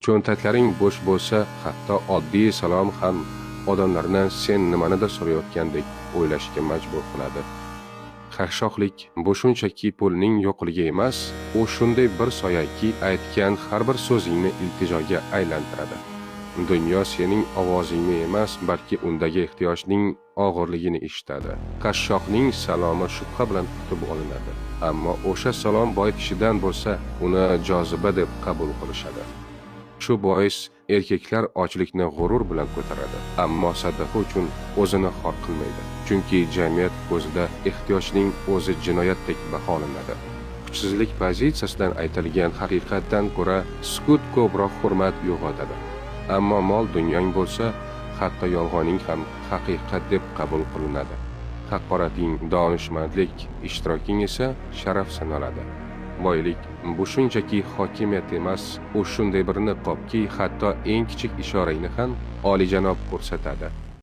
Cho'ntatlaring bo'sh bo'lsa, hatto oddiy salom ham odamlarni sen nimanidir so'rayotgandek o'ylashga majbur qiladi. Qashshoqlik bu shunchaki pulning yo'qligi emas, u shunday bir soyaki aytgan har bir so'zingni iltijoga aylantiradi. Dunyo sening ovozingni emas, balki undagi ehtiyojning og'irligini eshitadi. Qashshoqning salomi shubha bilan kutib olinadi, ammo o'sha salom boy kishidan bo'lsa, uni joziba deb qabul qilishadi. Shu bois erkaklar ochlikni g'urur bilan ko'taradi, ammo sadaqa uchun o'zini xor qilmaydi. Chunki jamiyat ko'zida ehtiyojning o'zi jinoyatdek baholanadi. Kuchsizlik pozitsiyasidan aytilgan haqiqatdan ko'ra sukut ko'proq hurmat uyg'otadi. Ammo mol dunyong bo'lsa, hatto yolg'oning ham haqiqat deb qabul qilinadi. Haqorating donishmandlik, ishtiroking esa sharaf sanaladi. Boylik bu shunchaki hokimiyat emas, u shunday bir niqobki, hatto eng kichik ishorangni ham olijanob ko'rsatadi.